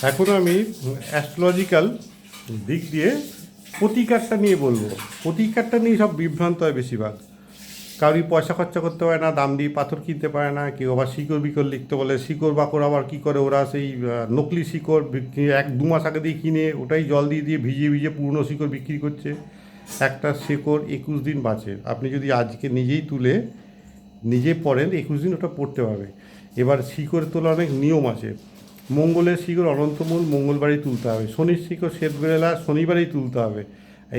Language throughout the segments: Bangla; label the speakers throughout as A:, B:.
A: এখন আমি অ্যাস্ট্রোলজিক্যাল দিক দিয়ে প্রতিকারটা নিয়ে বলবো। প্রতিকারটা নিয়ে সব বিভ্রান্ত হয় বেশিরভাগ। কারোরই পয়সা খরচা করতে পারে না, দাম দিয়ে পাথর কিনতে পারে না, কেউ আবার শিকড় বিকড় লিখতে বলে। শিকড় বাকড় আবার কী করে ওরা, সেই নকলি শিকড় এক দু মাস আগে দিয়ে কিনে ওটাই জল দিয়ে দিয়ে ভিজিয়ে ভিজিয়ে পুরনো শিকড় বিক্রি করছে। একটা শিকড় 21 দিন বাঁচে। আপনি যদি আজকে নিজেই তুলে নিজে পড়েন 21 দিন ওটা পড়তে পারবে। এবার শিকড় তোলা অনেক নিয়ম আছে। মঙ্গলের শিকড় অনন্তমূল মঙ্গলবারই তুলতে হবে, শনির শিকড় শ্বেতবেলা শনিবারই তুলতে হবে।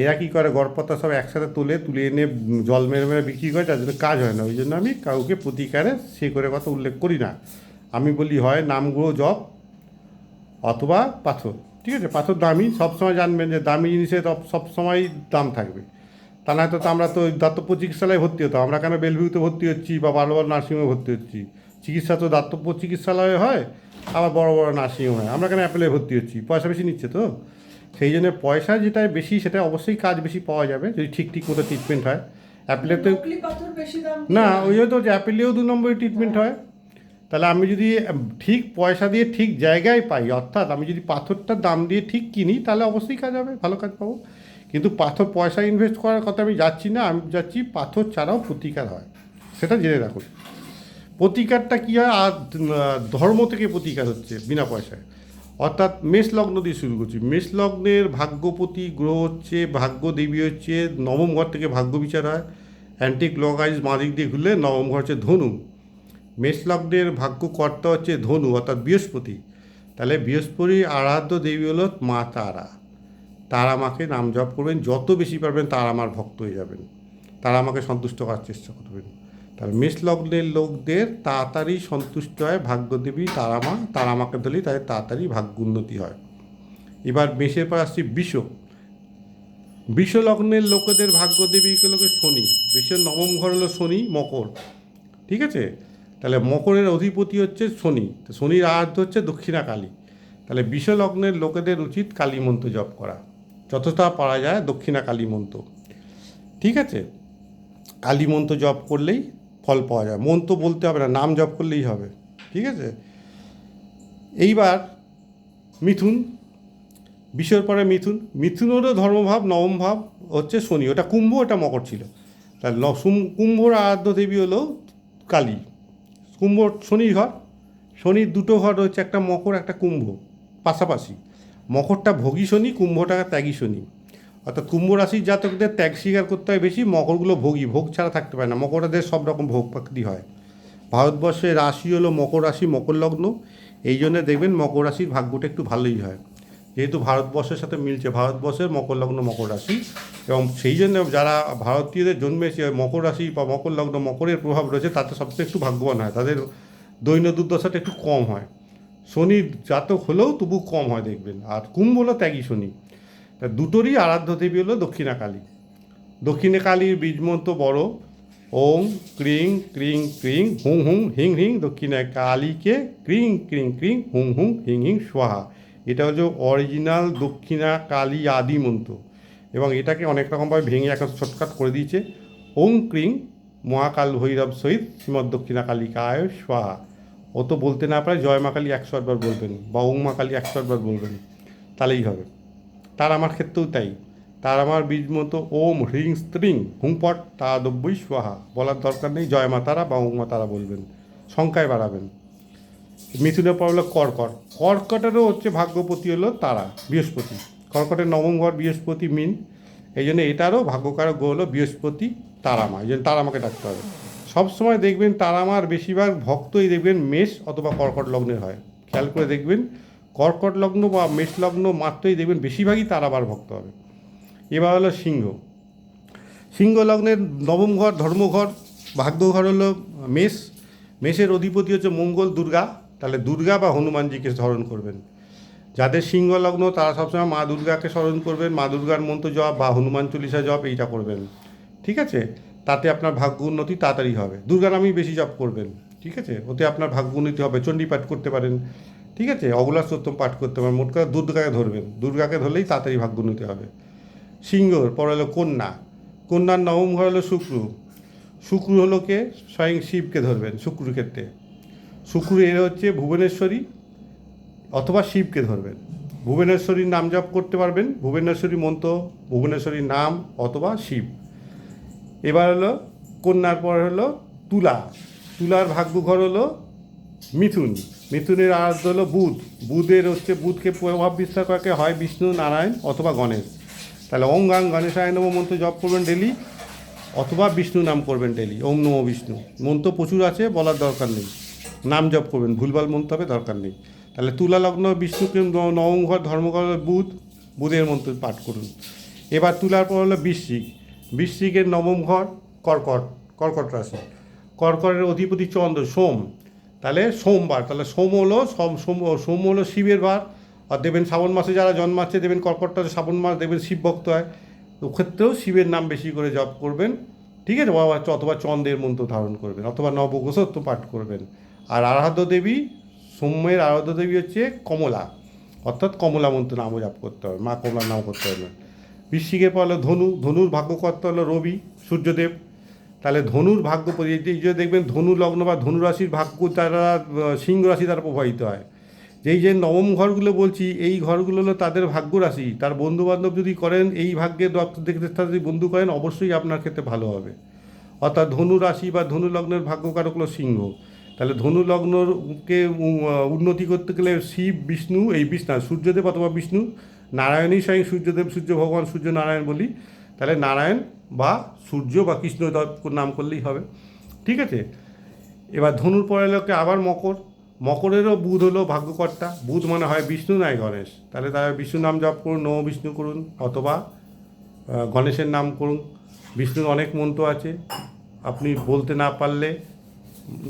A: এরা কী করে, গড়পাতা সব একসাথে তুলে এনে জল মেরে মেরে বিক্রি করে, তার জন্য কাজ হয় না। ওই জন্য আমি কাউকে প্রতিকারে শিকড়ের কথা উল্লেখ করি না। আমি বলি হয় নামগুলো জপ অথবা পাথর। ঠিক আছে, পাথর দামি, সবসময় জানবেন যে দামি জিনিসের সবসময় দাম থাকবে। তা নয়তো তো আমরা তো দাতব্য চিকিৎসালয়ে ভর্তি হতাম। আমরা কেন বেলভিউতে ভর্তি হচ্ছি বা ভালো ভালো নার্সিংহোমে ভর্তি হচ্ছি? চিকিৎসা তো দাতব্য চিকিৎসালয়ে হয়, আবার বড় বড় নার্সিংহোম হয়। আমরা কেন অ্যাপেলে ভর্তি হচ্ছি? পয়সা বেশি নিচ্ছে তো। সেই জন্য পয়সা যেটা বেশি সেটা অবশ্যই কাজ বেশি পাওয়া যাবে যদি ঠিক ঠিক মতো ট্রিটমেন্ট হয়। অ্যাপেলেতে না, ওই জন্য তো যে অ্যাপেলেও 2 নম্বরের ট্রিটমেন্ট হয়। তাহলে আমি যদি ঠিক পয়সা দিয়ে ঠিক জায়গায় পাই, অর্থাৎ আমি যদি পাথরটার দাম দিয়ে ঠিক কিনি, তাহলে অবশ্যই কাজ হবে, ভালো কাজ পাবো। কিন্তু পাথর পয়সা ইনভেস্ট করার কথা আমি যাচ্ছি না। আমি যাচ্ছি পাথর ছাড়াও প্রতিকার হয়, সেটা জেনে রাখুন। প্রতিকারটা কী হয়, আর ধর্ম থেকে প্রতিকার হচ্ছে বিনা পয়সায়। অর্থাৎ মেষ লগ্ন দিয়ে শুরু করছি। মেষ লগ্নের ভাগ্যপতি গ্রহ হচ্ছে, ভাগ্য দেবী হচ্ছে নবম ঘর থেকে ভাগ্য বিচার হয়। অ্যান্টি ক্লকওয়াইজ বাঁ দিক দিয়ে ঘুরলে নবম ঘর হচ্ছে ধনু। মেষলগ্নের ভাগ্যকর্তা হচ্ছে ধনু অর্থাৎ বৃহস্পতি। তাহলে বৃহস্পতির আরাধ্য দেবী হলো মা তারা। তারা মাকে নাম জপ করবেন, যত বেশি পারবেন তারা মার ভক্ত হয়ে যাবেন, তারা আমাকে সন্তুষ্ট করার চেষ্টা করবেন। তাহলে মেষলগ্নের লোকদের তাড়াতাড়ি সন্তুষ্ট হয় ভাগ্যদেবী তারা মাকে ধরলেই তাদের তাড়াতাড়ি ভাগ্য উন্নতি হয়। এবার মেষের পর আসছি বিষ লগ্নের লোকেদের ভাগ্যদেবী হলো শনি। বিষের নবম ঘর হলো শনি, মকর। ঠিক আছে, তাহলে মকরের অধিপতি হচ্ছে শনি, তো শনির আরাধ্য হচ্ছে দক্ষিণা কালী। তাহলে বিশ্বলগ্নের লোকেদের উচিত কালী মন্ত্র জপ করা, যতটা পারা যায় দক্ষিণা কালী মন্ত্র। ঠিক আছে, কালী মন্ত্র জপ করলেই ফল পাওয়া যায়, মন্ত্র বলতে হবে না, নাম জপ করলেই হবে। ঠিক আছে, এইবার মিথুন। বিষয়ের পরে মিথুনেরও ধর্মভাব নবম ভাব হচ্ছে শনি, ওটা কুম্ভ, ওটা মকর ছিল। তাহলে কুম্ভর আরাধ্য দেবী হলো কালী। কুম্ভ শনির ঘর, শনির দুটো ঘর হচ্ছে, একটা মকর একটা কুম্ভ পাশাপাশি। মকরটা ভোগী শনি, কুম্ভটা ত্যাগী শনি। অর্থাৎ কুম্ভ রাশির জাতকদের ত্যাগ স্বীকার করতে হয় বেশি, মকরগুলো ভোগী, ভোগ ছাড়া থাকতে পারে না। মকরদের সব রকম ভোগ পাকড়ি হয়। ভারতবর্ষের রাশি হলো মকর রাশি, মকর লগ্ন। এই জন্য দেখবেন মকর রাশির ভাগ্যটা একটু ভালোই হয়, যেহেতু ভারতবর্ষের সাথে মিলছে, ভারতবর্ষের মকর লগ্ন মকর রাশি। এবং সেই জন্য যারা ভারতীয়দের জন্মেছে মকর রাশি বা মকর লগ্ন, মকরের প্রভাব রয়েছে, তাতে সবচেয়ে একটু ভাগ্যবান হয়, তাদের দৈন্য দুর্দশাটা একটু কম হয়। শনির জাতক হলেও তবু কম হয় দেখবেন। আর কুম্ভ হলো ত্যাগী শনি। তা দুটোরই আরাধ্য দেবী হলো দক্ষিণা কালী। দক্ষিণা কালীর বীজমন্ত্র বড়, ওম ক্রিং ক্রিং ক্রিং হুং হুং হিং হিং দক্ষিণা কালীকে ক্রিং ক্রিং ক্রিং হুং হুং হিং হিং স্বাহা। এটা হচ্ছে অরিজিনাল দক্ষিণা কালী আদি মন্ত্র, এবং এটাকে অনেক রকমভাবে ভেঙে এখন শর্টকাট করে দিয়েছে। ওং ক্রিং মহাকাল ভৈরব সহিত শ্রীমৎ দক্ষিণা কালিকায় স্বাহা। ও তো বলতে না পারে জয় মা কালী 108 বার বলবেন বা ওং মা কালী 108 বার বলবেন, তাহলেই হবে। তার আমার ক্ষেত্রেও তাই। তার আমার বীজ মতো ওম হ্রিং স্ত্রিং হুংপট তা দব্বই স্বাহা বলার দরকার নেই, জয় মা তারা বা ওং মা তারা বলবেন, সংখ্যায় বাড়াবেন। মিথুনের পর হলো কর্কটেরও হচ্ছে ভাগ্যপতি হলো তারা, বৃহস্পতি। কর্কটের নবম ঘর বৃহস্পতি মিন, এই জন্য এটারও ভাগ্যকারক গ্রহ হলো বৃহস্পতি তারামা, এই জন্য তারামাকে ডাকতে হবে। সবসময় দেখবেন তারামার বেশিরভাগ ভক্তই দেখবেন মেষ অথবা কর্কট লগ্নের হয়। খেয়াল করে দেখবেন কর্কট লগ্ন বা মেষ লগ্ন মাত্রই দেখবেন বেশিরভাগই তারাবার ভক্ত হবে। এবার হলো সিংহ লগ্নের নবম ঘর ধর্মঘর, ভাগ্যঘর হলো মেষ। মেষের অধিপতি হচ্ছে মঙ্গল, দুর্গা। তাহলে দুর্গা বা হনুমানজিকে স্মরণ করবেন। যাদের সিংহ লগ্ন তারা সবসময় মা দুর্গাকে স্মরণ করবেন, মা দুর্গার মন্ত্র জপ বা হনুমান চল্লিশা জপ এইটা করবেন। ঠিক আছে, তাতে আপনার ভাগ্য উন্নতি তাড়াতাড়ি হবে। দুর্গার নামই বেশি জপ করবেন, ঠিক আছে, ওতে আপনার ভাগ্য উন্নতি হবে। চণ্ডী পাঠ করতে পারেন, ঠিক আছে, অগলাস্তোত্তম পাঠ করতে পারেন। মোট কথা দুর্গাকে ধরবেন, দুর্গাকে ধরলেই তাড়াতাড়ি ভাগ্য উন্নতি হবে। সিংহর পর হলো কন্যার নবম ঘর হলো শুক্র হলো কে, স্বয়ং শিবকে ধরবেন শুক্র ক্ষেত্রে। শুক্র এর হচ্ছে ভুবনেশ্বরী, অথবা শিবকে ধরবেন। ভুবনেশ্বরীর নাম জপ করতে পারবেন, ভুবনেশ্বরী মন্ত্র, ভুবনেশ্বরীর নাম অথবা শিব। এবার হলো কন্যার পর হলো তুলা। তুলার ভাগ্যঘর হলো মিথুন। মিথুনের আরাধ্য হলো বুধ। বুধের হচ্ছে বুধকে প্রভাব বিস্তার করাকে হয় বিষ্ণু, নারায়ণ অথবা গণেশ। তাহলে ওম গাং গণেশায় নমঃ মন্ত্র জপ করবেন ডেলি, অথবা বিষ্ণু নাম করবেন ডেলি, ওম নমঃ বিষ্ণু। মন্ত্র প্রচুর আছে, বলার দরকার নেই, নাম জপ করবেন, ভুলভাল মন্ত্র হবে, দরকার নেই। তাহলে তুলা লগ্ন, বিষ্ণুকে নবম ঘর, ধর্মঘর বুধ, বুধের মন্ত্র পাঠ করুন। এবার তুলার পর হলো বৃশ্চিক। বৃশ্চিকের নবম ঘর কর্কট, কর্কট রাশি। কর্কটের অধিপতি চন্দ্র, সোম। তাহলে সোমবার, তাহলে সোম হলো শিবের বার। আর দেবেন শ্রাবণ মাসে যারা জন্মাচ্ছে দেবেন কর্কটটা শ্রাবণ মাস, দেবেন শিব ভক্ত হয়, ওক্ষেত্রেও শিবের নাম বেশি করে জপ করবেন, ঠিক আছে, অথবা চন্দ্রের মন্ত্র ধারণ করবেন, অথবা নবঘোষত্ব পাঠ করবেন। আর আরাধ্য দেবী, সৌম্যের আরাধ্য দেবী হচ্ছে কমলা, অর্থাৎ কমলা মন্ত্র নামও জপ করতে হবে, মা কমলার নাম করতে হবে। বৃশ্চিকের পর হলো ধনু। ধনুর ভাগ্যকর্তা হলো রবি, সূর্যদেব। তাহলে ধনুর ভাগ্য, এই যে দেখবেন ধনু লগ্ন বা ধনু রাশির ভাগ্য তারা সিংহ রাশি দ্বারা প্রভাবিত হয়। যেই যে নবম ঘরগুলো বলছি, এই ঘরগুলো হলো তাদের ভাগ্য রাশি। তার বন্ধুবান্ধব যদি করেন, এই ভাগ্যের দেখতে যদি বন্ধু করেন, অবশ্যই আপনার ক্ষেত্রে ভালো হবে। অর্থাৎ ধনু রাশি বা ধনু লগ্নের ভাগ্যকারক হলো সিংহ। তাহলে ধনু লগ্নকে উন্নতি করতে গেলে শিব, বিষ্ণু, সূর্যদেব অথবা বিষ্ণু, নারায়ণই স্বয়ং সূর্যদেব, সূর্য ভগবান, সূর্য নারায়ণ বলি। তাহলে নারায়ণ বা সূর্য বা কৃষ্ণ নাম করলেই হবে, ঠিক আছে। এবার ধনুর পরে লোকে আবার মকর। মকরেরও বুধ হলো ভাগ্যকর্তা। বুধ মানে হয় বিষ্ণু, নয় গণেশ। তাহলে তারা বিষ্ণু নাম জপ করুন, নম বিষ্ণু করুন, অথবা গণেশের নাম করুন। বিষ্ণুর অনেক মন্ত্র আছে, আপনি বলতে না পারলে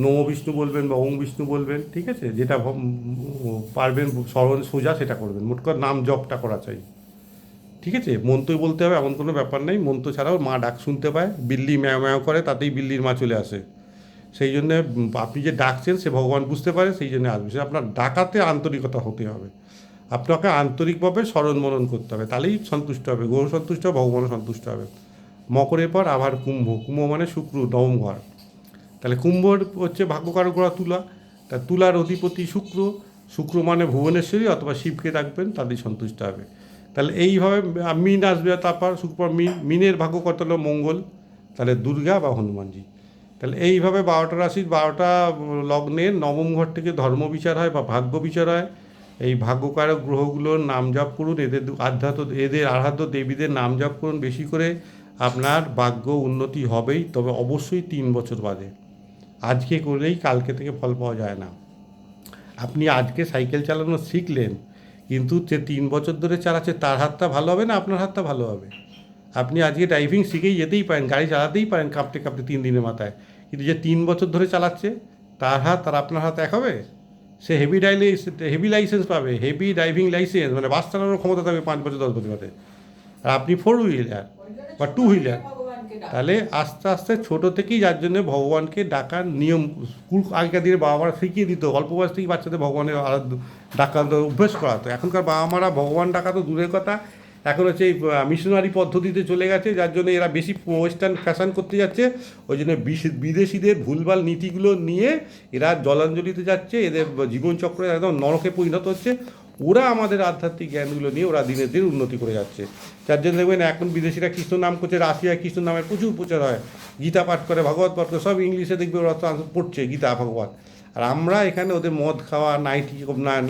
A: নম বিষ্ণু বলবেন বা ওম বিষ্ণু বলবেন, ঠিক আছে, যেটা পারবেন স্মরণ সোজা সেটা করবেন। মোট করে নাম জপটা করা চাই, ঠিক আছে। মন্ত্রই বলতে হবে এমন কোনো ব্যাপার নেই, মন্ত্র ছাড়াও মা ডাক শুনতে পায়। বিল্লি ম্যাও ম্যাও করে, তাতেই বিল্লির মা চলে আসে। সেই জন্যে আপনি যে ডাকছেন সে ভগবান বুঝতে পারে, সেই জন্য আসবে। সে আপনার ডাকাতে আন্তরিকতা হতে হবে, আপনাকে আন্তরিকভাবে স্মরণ মনন করতে হবে, তাহলেই সন্তুষ্ট হবে। গৌর সন্তুষ্ট হবে, ভগবানও সন্তুষ্ট হবে। মকরের পর আবার কুম্ভ। কুম্ভ মানে শুক্র, নবম ঘর। তাহলে কুম্ভর হচ্ছে ভাগ্যকারক গ্রহ তুলা। তা তুলার অধিপতি শুক্র। শুক্র মানে ভুবনেশ্বরী অথবা শিবকে ডাকবেন, তাদের সন্তুষ্ট হবে। তাহলে এইভাবে মিন আসবে, তারপর শুক্র মিনের ভাগ্যকর্তা হলো মঙ্গল, তাহলে দুর্গা বা হনুমানজি। তাহলে এইভাবে 12টা রাশির 12টা লগ্নের নবম ঘর থেকে ধর্ম বিচার হয় বা ভাগ্য বিচার হয়। এই ভাগ্যকারক গ্রহগুলোর নাম জপ করুন, এদের আরাধ্য দেবীদের নাম জপ করুন বেশি করে, আপনার ভাগ্য উন্নতি হবেই, তবে অবশ্যই 3 বছর বাদে। আজকে করলেই কালকে থেকে ফল পাওয়া যায় না। আপনি আজকে সাইকেল চালানো শিখলেন, কিন্তু যে 3 বছর ধরে চালাচ্ছে তার হাতটা ভালো হবে না আপনার হাতটা ভালো হবে? আপনি আজকে ড্রাইভিং শিখেই যেতেই পারেন, গাড়ি চালাতেই পারেন কাঁপতে কাঁপতে 3 দিনের মাথায়, কিন্তু যে 3 বছর ধরে চালাচ্ছে তার হাত আর আপনার হাত এক হবে? সে হেভি লাইসেন্স পাবে, হেভি ড্রাইভিং লাইসেন্স, মানে বাস চালানোর ক্ষমতা থাকবে 5 বছর 10 বছর বাদে, আর আপনি 4 হুইলার বা 2 হুইলার। তাহলে আস্তে আস্তে ছোটো থেকেই, যার জন্য ভগবানকে ডাকার নিয়ম স্কুল আগেকার দিনে বাবা মারা শিখিয়ে দিত, অল্প বয়স থেকেই বাচ্চাদের ভগবানের ডাকার অভ্যেস করাতো। এখনকার বাবা মারা ভগবান ডাকা তো দূরের কথা, এখন হচ্ছে এই মিশনারি পদ্ধতিতে চলে গেছে, যার জন্য এরা বেশি ওয়েস্টার্ন ফ্যাশন করতে যাচ্ছে। ওই জন্য বিদেশিদের ভুলভাল নীতিগুলো নিয়ে এরা জলাঞ্জলিতে যাচ্ছে, এদের জীবনচক্র একদম নরকে পরিণত হচ্ছে। ওরা আমাদের আধ্যাত্মিক জ্ঞানগুলো নিয়ে ওরা দিনের দিন উন্নতি করে যাচ্ছে। যার জন্য দেখবেন এখন বিদেশিরা কৃষ্ণ নাম করছে, রাশিয়ায় কৃষ্ণ নামের প্রচুর প্রচার হয়, গীতা পাঠ করে, ভাগবত পাঠ করে, সব ইংলিশে দেখবে ওরা পড়ছে গীতা ভাগবত। আর আমরা এখানে ওদের মদ খাওয়া,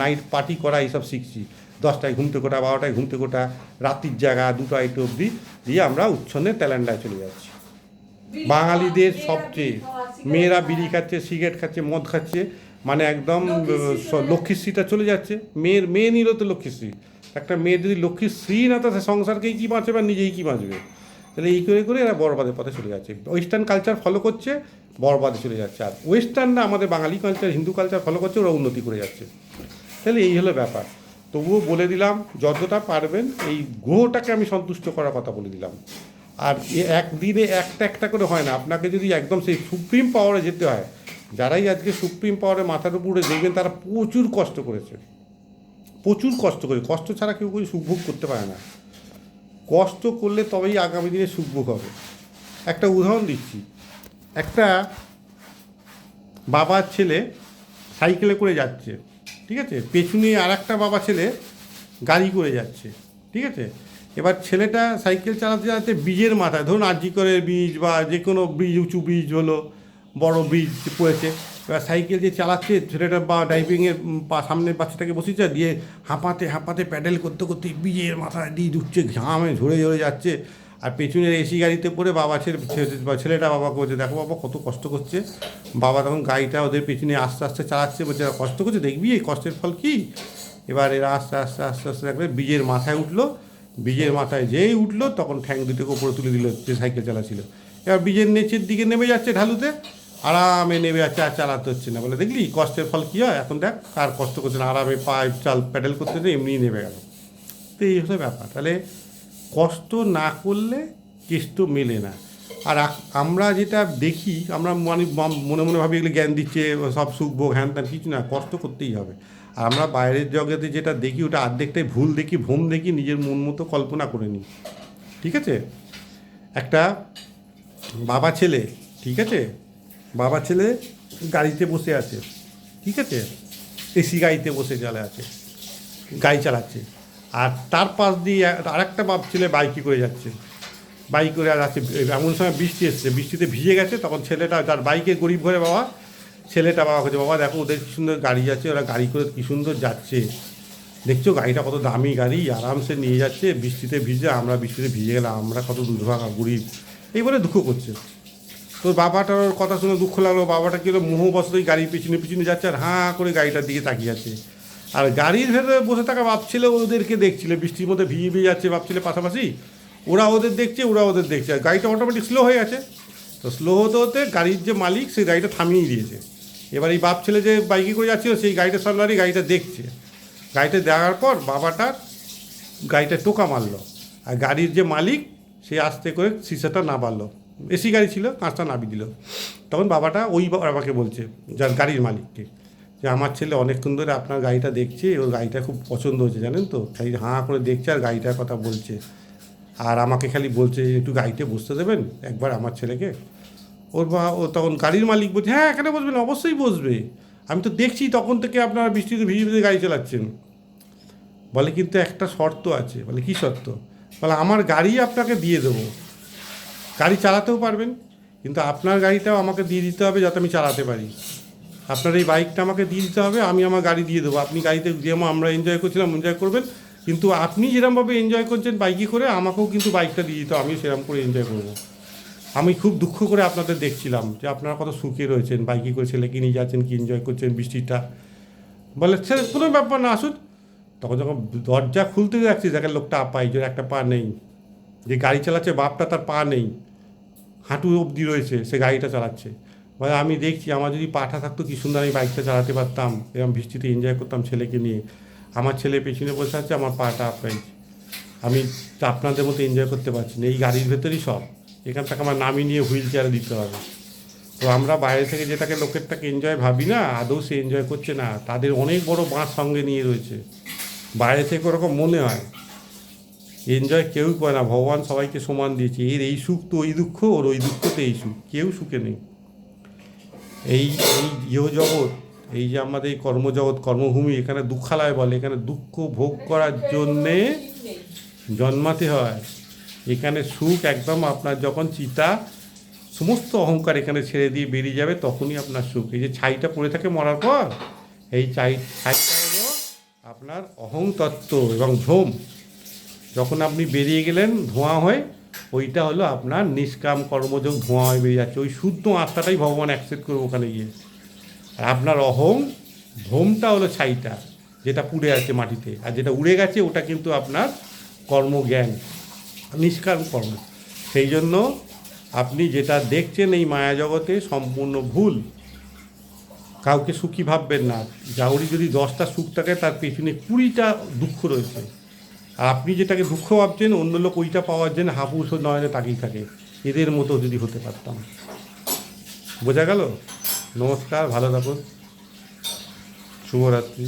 A: নাইট পার্টি করা এইসব শিখছি। 10টায় ঘুমতে কোটা, 12টায় ঘুমতে কোটা, রাত্রির জায়গা 2টা 2:00 অবধি দিয়ে আমরা উচ্ছন্নে তেলান্ডায় চলে যাচ্ছি। বাঙালিদের সবচেয়ে মেয়েরা বিড়ি খাচ্ছে, সিগারেট খাচ্ছে, মদ খাচ্ছে, মানে একদম লক্ষ্মীশ্রীটা চলে যাচ্ছে। মেয়ে নিল তো লক্ষ্মীশ্রী। একটা মেয়ে যদি লক্ষ্মীশ্রী না, তো সংসারকেই কী বাঁচবে আর নিজেই কী বাঁচবে? তাহলে এই করে করে এরা বরবাদের পথে চলে যাচ্ছে, ওয়েস্টার্ন কালচার ফলো করছে, বরবাদে চলে যাচ্ছে। আর ওয়েস্টার্নরা আমাদের বাঙালি কালচার, হিন্দু কালচার ফলো করছে, ওরা উন্নতি করে যাচ্ছে। তাহলে এই হলো ব্যাপার। তবুও বলে দিলাম, যতটা পারবেন এই গ্রহটাকে আমি সন্তুষ্ট করার কথা বলে দিলাম। আর একদিনে একটা করে হয় না, আপনাকে যদি একদম সেই সুপ্রিম পাওয়ারে যেতে হয়, যারাই আজকে সুপ্রিম পাওয়ারে মাথার উপরে দেখবেন তারা প্রচুর কষ্ট করেছে, প্রচুর কষ্ট করে। কষ্ট ছাড়া কেউ কোনো সুখভোগ করতে পারে না, কষ্ট করলে তবেই আগামী দিনে সুখভোগ হবে। একটা উদাহরণ দিচ্ছি, একটা বাবার ছেলে সাইকেলে করে যাচ্ছে, ঠিক আছে, পেছনে আর একটা বাবা ছেলে গাড়ি করে যাচ্ছে, ঠিক আছে। এবার ছেলেটা সাইকেল চালাতে চালাতে ব্রিজের মাথায়, ধরুন আজিকরের ব্রিজ বা যে কোনো ব্রিজ, উঁচু ব্রিজ হলো, বড় ব্রিজ পড়েছে, এবার সাইকেল যে চালাচ্ছে ছেলেটা বা ড্রাইভিংয়ের সামনের বাচ্চাটাকে বসিয়েছে, দিয়ে হাঁপাতে হাঁপাতে প্যাডেল করতে করতে ব্রিজের মাথায় দিয়ে ঢুকছে, ঘামে ঝরে ঝরে যাচ্ছে। আর পেছনের এসি গাড়িতে পড়ে বাবা ছেলেটা বাবাকে বলছে, দেখো বাবা কত কষ্ট করছে। বাবা তখন গাড়িটা ওদের পেছনে আস্তে আস্তে চালাচ্ছে, বলছে কষ্ট করছে, দেখবি এই কষ্টের ফল কী। এবার এরা আস্তে আস্তে আস্তে আস্তে দেখবে ব্রিজের মাথায় উঠলো, ব্রিজের মাথায় যেই উঠলো তখন ঠ্যাং দুটোকে ওপরে তুলে দিল যে সাইকেল চালাচ্ছিল। এবার ব্রিজের নিচের দিকে নেমে যাচ্ছে ঢালুতে, আরামে নেমে যাচ্ছে, আর চালাতে হচ্ছে না। বলে দেখলি কষ্টের ফল কী হয়, এখন দেখ আর কষ্ট করছে না, আরামে পায়ে প্যাডেল করতে এমনিই নেমে গেল। তো এই হলো ব্যাপার। তাহলে কষ্ট না করলে কেষ্ট মেলে না। আর আমরা যেটা দেখি, আমরা মনে মনে ভাবি এগুলো জ্ঞান দিচ্ছে, সব সুখ ভোগ হ্যান ত্যান, কিছু না, কষ্ট করতেই হবে। আর আমরা বাইরের জগতে যেটা দেখি ওটা অর্ধেকটাই ভুল দেখি, ভ্রম দেখি, নিজের মন মতো কল্পনা করে নিই, ঠিক আছে। একটা বাবা ছেলে, ঠিক আছে, বাবা ছেলে গাড়িতে বসে আছে, ঠিক আছে, এসি গাড়িতে বসে আছে, গাড়ি চালাচ্ছে। আর তার পাশ দিয়ে আরেকটা বাপ ছেলে বাইকে করে যাচ্ছে, বাইক করে আর আছে। এমন সময় বৃষ্টি এসছে, বৃষ্টিতে ভিজে গেছে, তখন ছেলেটা তার বাইকে গরিব ঘরে বাবা, ছেলেটা বাবা বলছে, বাবা দেখো ওদের কী সুন্দর গাড়ি আছে, ওরা গাড়ি করে কী সুন্দর যাচ্ছে, দেখছো গাড়িটা কত দামি গাড়ি, আরামসে নিয়ে যাচ্ছে, বৃষ্টিতে ভিজে, আমরা বৃষ্টিতে ভিজে গেলাম, আমরা কত দুর্ভাগা গরিব, এই বলে দুঃখ করছে। তো বাবাটার কথা শুনে দুঃখ লাগলো, বাবাটা কি হলো মোহবশতই গাড়ির পিছনে পিছনে যাচ্ছে, আর হাঁ করে গাড়িটার দিকে তাকিয়ে আছে। আর গাড়ির ভেতরে বসে থাকা ভাবছিল ওদেরকে দেখছিল, বৃষ্টির মধ্যে ভিজে ভিজে যাচ্ছে, ভাবছিল পাশাপাশি ওরা ওদের দেখছে, ওরা ওদের দেখছে, আর গাড়িটা অটোমেটিক স্লো হয়ে গেছে। তো স্লো হতে হতে গাড়ির যে মালিক সেই গাড়িটা থামিয়ে দিয়েছে। এবার এই বাপ ছেলে যে বাইকে করে যাচ্ছিল সেই গাড়িটা সামলারি গাড়িটা দেখছে, গাড়িটা দেখার পর বাবাটার গাড়িটা টোকা মারলো, আর গাড়ির যে মালিক সে আস্তে করে সিসাটা নামালো, এসি গাড়ি ছিল, কাঁচটা নামিয়ে দিল। তখন বাবাটা ওই বাবাকে বলছে, যার গাড়ির মালিককে, যে আমার ছেলে অনেকক্ষণ ধরে আপনার গাড়িটা দেখছে, ওর গাড়িটা খুব পছন্দ হয়েছে জানেন তো, খালি হাঁ করে দেখছে আর গাড়িটার কথা বলছে, আর আমাকে খালি বলছে একটু গাড়িতে বসতে দেবেন একবার আমার ছেলেকে। ও তখন গাড়ির মালিক বলছে, হ্যাঁ এখানে বসবেন, অবশ্যই বসবে, আমি তো দেখছি তখন থেকে আপনারা বৃষ্টিতে ভিজে ভিজে গাড়ি চালাচ্ছেন। বলে কিন্তু একটা শর্ত আছে। বলে কী শর্ত? বলে আমার গাড়ি আপনাকে দিয়ে দেবো, গাড়ি চালাতেও পারবেন, কিন্তু আপনার গাড়িটাও আমাকে দিয়ে দিতে হবে যাতে আমি চালাতে পারি। আপনার এই বাইকটা আমাকে দিয়ে দিতে হবে, আমি আমার গাড়ি দিয়ে দেবো, আপনি গাড়িতে যেমন আমরা এনজয় করছিলাম এনজয় করবেন, কিন্তু আপনি যেরকমভাবে এনজয় করছেন বাইকে করে, আমাকেও কিন্তু বাইকটা দিয়ে দিতে হবে, আমি সেরকম করে এনজয় করবো। আমি খুব দুঃখ করে আপনাদের দেখছিলাম যে আপনারা কত সুখে রয়েছেন, বাইকে করে ছেলেকে নিয়ে যাচ্ছেন, কি এনজয় করছেন বৃষ্টিটা। বলে সে কোনো ব্যাপার না, আসুন। তখন যখন দরজা খুলতে যাচ্ছি দেখেন লোকটা পাইজোর একটা পা নেই, যে গাড়ি চালাচ্ছে বাপটা তার পা নেই, হাঁটু অবধি রয়েছে, সে গাড়িটা চালাচ্ছে। বলে আমি দেখছি আমার যদি পাটা থাকতো কি সুন্দর আমি বাইকটা চালাতে পারতাম, এরকম বৃষ্টিতে এনজয় করতাম ছেলেকে নিয়ে। আমার ছেলে পেছনে বসে আছে, আমার পাটা পাইছে, আমি আপনাদের মতো এনজয় করতে পারছি না, এই গাড়ির ভেতরেই সব, এখান থেকে আমার নামিয়ে নিয়ে হুইল চেয়ারে দিতে হবে। তো আমরা বাইরে থেকে যেটাকে লোকেরটাকে এনজয় ভাবি না, আদৌ সে এনজয় করছে না, তাদের অনেক বড় বাঁশ সঙ্গে নিয়ে রয়েছে। বাইরে থেকে ওরকম মনে হয়, এনজয় কেউই করে না, ভগবান সবাইকে সমান দিয়েছে, এর এই সুখ তো ওই দুঃখ, ওর ওই দুঃখ তো এই সুখ, কেউ সুখে নেই। এই এই ইহজগৎ, এই যে আমাদের এই কর্মজগৎ, কর্মভূমি, এখানে দুঃখালয় বলে, এখানে দুঃখ ভোগ করার জন্যে জন্মাতে হয়। এখানে সুখ একদম আপনার যখন চিতা সমস্ত অহংকার এখানে ছেড়ে দিয়ে বেরিয়ে যাবে তখনই আপনার সুখ। এই যে ছাইটা পড়ে থাকে মরার পর, এই ছাইটা হলো আপনার অহং তত্ত্ব এবং ভ্রম। যখন আপনি বেরিয়ে গেলেন ধোঁয়া হয়ে, ওইটা হলো আপনার নিষ্কাম কর্মযোগ, ধোঁয়া হয়ে বেরিয়ে যাচ্ছে, ওই শুদ্ধ আত্মাটাই ভগবান অ্যাকসেপ্ট করবে ওখানে গিয়ে। আর আপনার অহং ভ্রমটা হলো ছাইটা, যেটা পুড়ে আছে মাটিতে, আর যেটা উড়ে গেছে ওটা কিন্তু আপনার কর্মজ্ঞান, নিষ্কাম কর্ম। সেই জন্য আপনি যেটা দেখছেন এই মায়া জগতে সম্পূর্ণ ভুল। কাউকে সুখী ভাববেন না, যাওরই যদি 10টা সুখ থাকে তার পেছনে 20টা দুঃখ রয়েছে। আর আপনি যেটাকে দুঃখ ভাবছেন অন্য লোক ওইটা পাওয়ার জন্য হাপুস নয়নে তাকিয়ে থাকে, এদের মতো যদি হতে পারতাম। বোঝা গেল? নমস্কার, ভালো থাকুন, শুভরাত্রি।